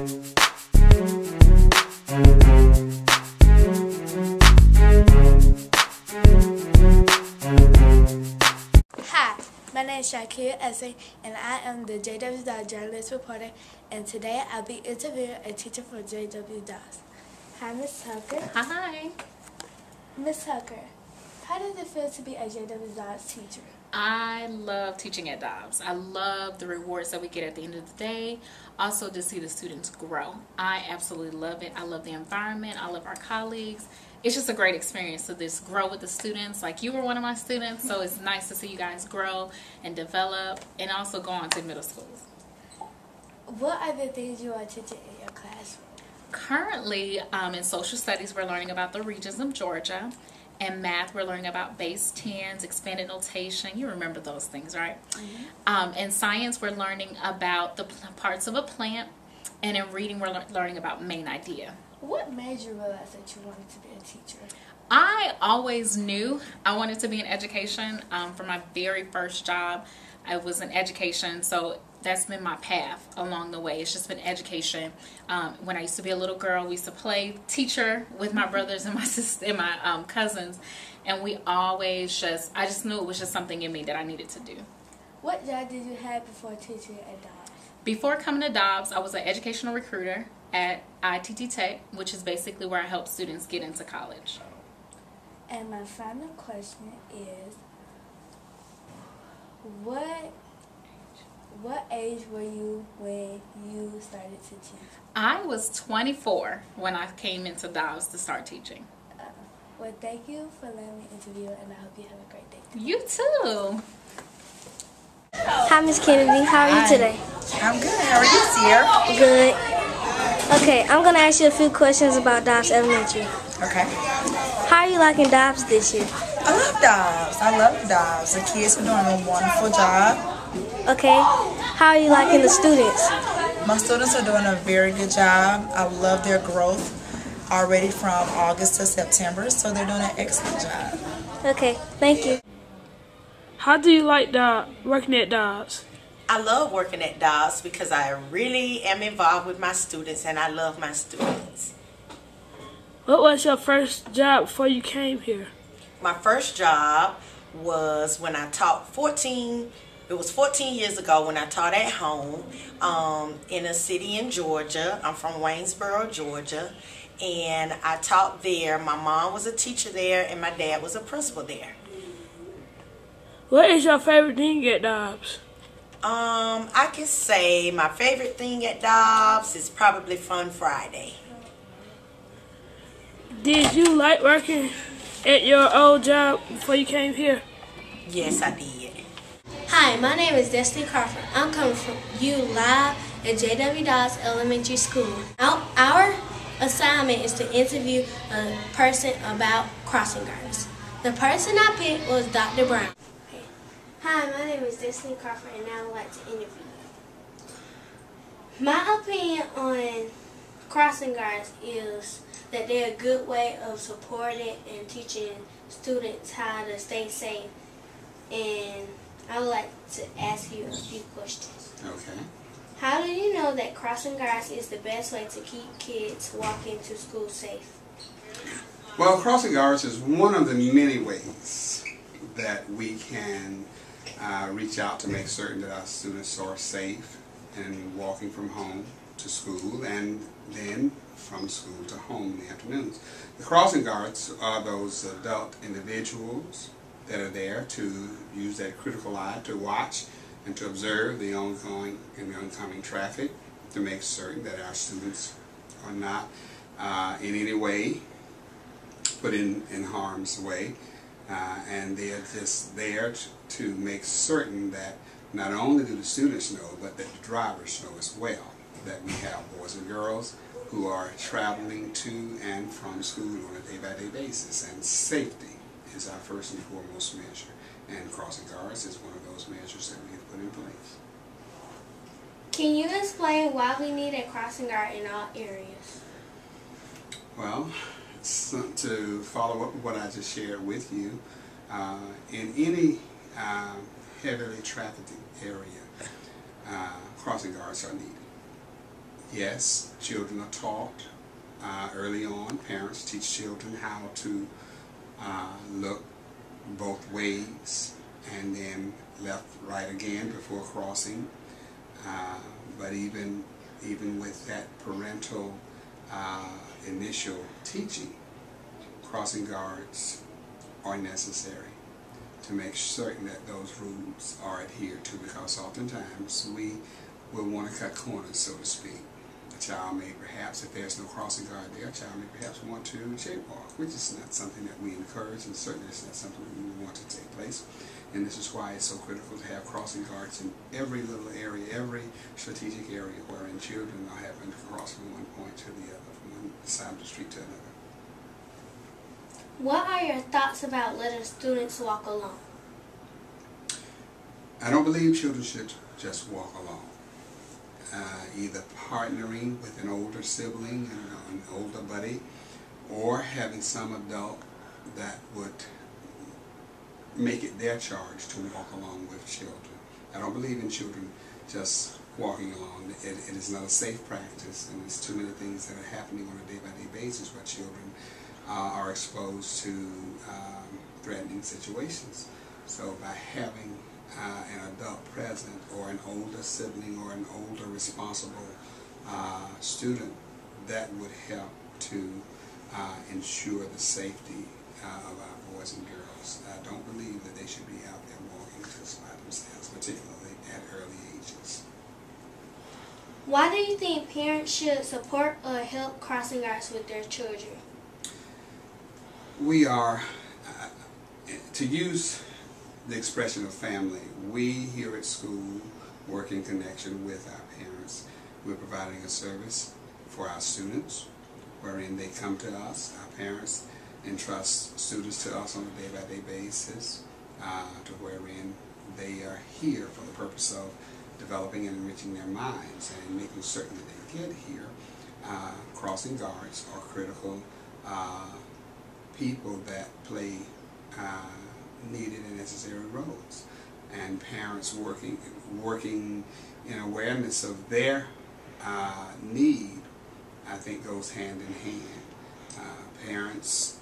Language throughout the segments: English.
Hi, my name is Jaguar Journalists, and I am the Jaguar Journalists reporter, and today I'll be interviewing a teacher for Jaguar. Hi, Miss Tucker. Hi. Miss Tucker, how does it feel to be a Jaguar teacher? I love teaching at Dobbs. I love the rewards that we get at the end of the day. Also to see the students grow. I absolutely love it. I love the environment. I love our colleagues. It's just a great experience to just grow with the students. Like you were one of my students, so it's nice to see you guys grow and develop and also go on to middle schools. What are the things you are teaching in your classroom? Currently, in social studies, we're learning about the regions of Georgia. And math, we're learning about base 10s, expanded notation. You remember those things, right? Mm-hmm. In science, we're learning about the parts of a plant. And in reading, we're learning about main idea. What made you realize that you wanted to be a teacher? I always knew I wanted to be in education. For my very first job, I was in education, so that's been my path along the way. It's just been education. When I used to be a little girl, we used to play teacher with my brothers and my sister and my cousins, and we always I just knew it was just something in me that I needed to do. What job did you have before teaching at Dobbs? Before coming to Dobbs, I was an educational recruiter at ITT Tech, which is basically where I help students get into college. And my final question is, what age were you when you started to teach? I was 24 when I came into Dobbs to start teaching. Well, thank you for letting me interview, and I hope you have a great day. You too. Hi, Miss Kennedy. How are you today? I'm good. How are you, Sierra? Good. Okay, I'm going to ask you a few questions about Dobbs Elementary. Okay. How are you liking Dobbs this year? I love Dobbs. I love Dobbs. The kids are doing a wonderful job. Okay. How are you liking the students? My students are doing a very good job. I love their growth already from August to September, so they're doing an excellent job. Okay, thank you. How do you like working at Dobbs? I love working at Dobbs because I really am involved with my students and I love my students. What was your first job before you came here? My first job was when I taught 14 years ago when I taught at home in a city in Georgia. I'm from Waynesboro, Georgia, and I taught there. My mom was a teacher there and my dad was a principal there. What is your favorite thing at Dobbs? I can say my favorite thing at Dobbs is probably Fun Friday. Did you like working at your old job before you came here? Yes, I did. Hi, my name is Destiny Crawford. I'm coming from you live at J.W. Dobbs Elementary School. Our assignment is to interview a person about crossing guards. The person I picked was Dr. Brown. Hi, my name is Destiny Crawford, and I would like to interview you. My opinion on crossing guards is that they're a good way of supporting and teaching students how to stay safe. And I would like to ask you a few questions. Okay. How do you know that crossing guards is the best way to keep kids walking to school safe? Well, crossing guards is one of the many ways that we can reach out to make certain that our students are safe and walking from home to school and then from school to home in the afternoons. The crossing guards are those adult individuals that are there to use that critical eye to watch and to observe the ongoing and the oncoming traffic to make certain that our students are not in any way put in harm's way. And they are just there to make certain that not only do the students know, but that the drivers know as well, that we have boys and girls who are traveling to and from school on a day-by-day basis. And safety is our first and foremost measure. And crossing guards is one of those measures that we have put in place. Can you explain why we need a crossing guard in all areas? Well, to follow up what I just shared with you, in any heavily trafficked area, crossing guards are needed. Yes, children are taught early on. Parents teach children how to look both ways and then left, right again before crossing. But even with that parental initial teaching, crossing guards are necessary to make certain that those rules are adhered to, because oftentimes we will want to cut corners, so to speak. A child may perhaps, if there's no crossing guard there, a child may perhaps want to jaywalk, which is not something that we encourage, and certainly it's not something that we want to take place. And this is why it's so critical to have crossing guards in every little area, every strategic area wherein children are having to cross from one point to the other, from one side of the street to another. What are your thoughts about letting students walk alone? I don't believe children should just walk alone. Either partnering with an older sibling, an older buddy, or having some adult that would make it their charge to walk along with children. I don't believe in children just walking along. It is not a safe practice, and there's too many things that are happening on a day-by-day basis where children are exposed to threatening situations. So by having an adult present, or an older sibling, or an older responsible student, that would help to ensure the safety of our boys and girls. I don't believe that they should be out there walking just by themselves, particularly at early ages. Why do you think parents should support or help crossing guards with their children? We are, to use the expression of family, we here at school work in connection with our parents. We're providing a service for our students, wherein they come to us, our parents, entrust students to us on a day-by-day basis, to wherein they are here for the purpose of developing and enriching their minds and making certain that they get here. Crossing guards are critical people that play needed and necessary roles, and parents working in awareness of their need, I think, goes hand in hand. Parents,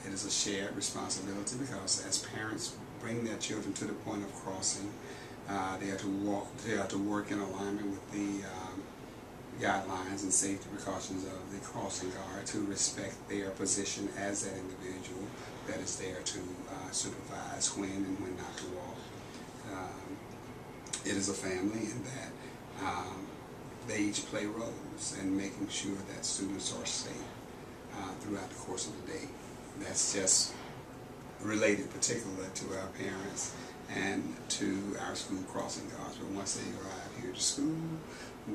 it is a shared responsibility, because as parents bring their children to the point of crossing, they are to work in alignment with the guidelines and safety precautions of the crossing guard, to respect their position as that individual that is there to supervise when and when not to walk. It is a family in that they each play roles in making sure that students are safe throughout the course of the day. That's just related particularly to our parents and to our school crossing guards. But once they arrive here to school,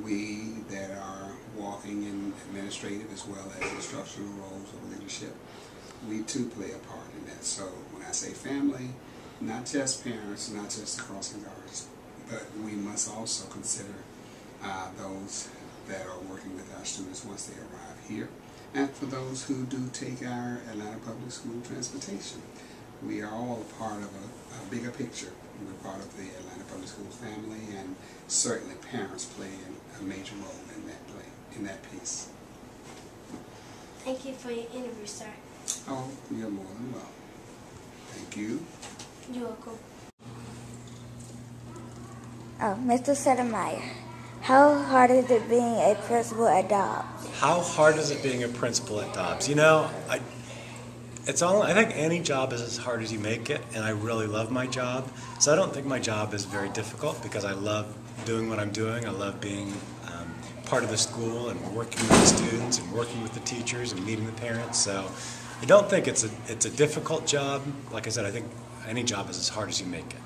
we that are walking in administrative as well as instructional roles of leadership, we too play a part in that. So when I say family, not just parents, not just the crossing guards, but we must also consider those that are working with our students once they arrive here, and for those who do take our Atlanta Public School transportation. We are all a part of a bigger picture. We're part of the Atlanta Public Schools family, and certainly parents play a major role in that piece. Thank you for your interview, sir. Oh, you're more than welcome. Thank you. You're welcome. Oh, Mr. Settermeyer, how hard is it being a principal at Dobbs? How hard is it being a principal at Dobbs? You know, I think any job is as hard as you make it, and I really love my job. So I don't think my job is very difficult, because I love doing what I'm doing. I love being part of the school and working with the students and working with the teachers and meeting the parents. So I don't think it's a difficult job. Like I said, I think any job is as hard as you make it.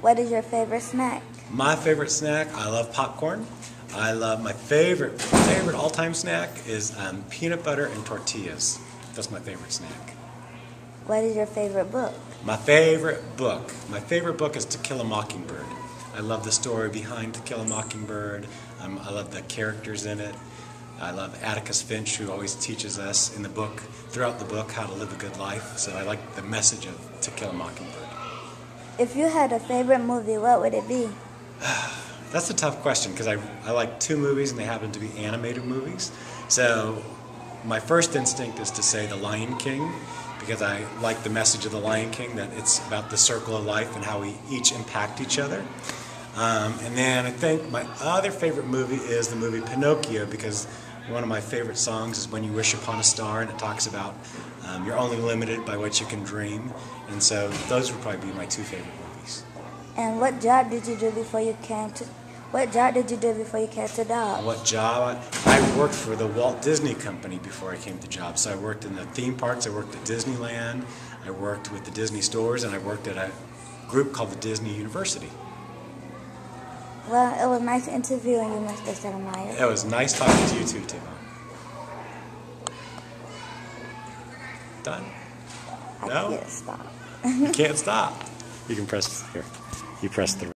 What is your favorite snack? My favorite snack, I love popcorn. I love my favorite all-time snack is peanut butter and tortillas. That's my favorite snack. What is your favorite book? My favorite book is To Kill a Mockingbird. I love the story behind To Kill a Mockingbird. I love the characters in it. I love Atticus Finch, who always teaches us throughout the book, how to live a good life. So I like the message of To Kill a Mockingbird. If you had a favorite movie, what would it be? That's a tough question because I like two movies and they happen to be animated movies. So my first instinct is to say The Lion King because I like the message of The Lion King, that it's about the circle of life and how we each impact each other. And then I think my other favorite movie is the movie Pinocchio because one of my favorite songs is When You Wish Upon a Star, and it talks about you're only limited by what you can dream. And so those would probably be my two favorite movies. And what job did you do before you came to Dobbs? What job? I worked for the Walt Disney Company before I came to Dobbs. So I worked in the theme parks, I worked at Disneyland, I worked with the Disney stores, and I worked at a group called the Disney University. Well, it was nice interviewing you, Mr. Settlemyer. It was nice talking to you too, Tim. Done? I No? can't stop. You can't stop. You can press here. You press the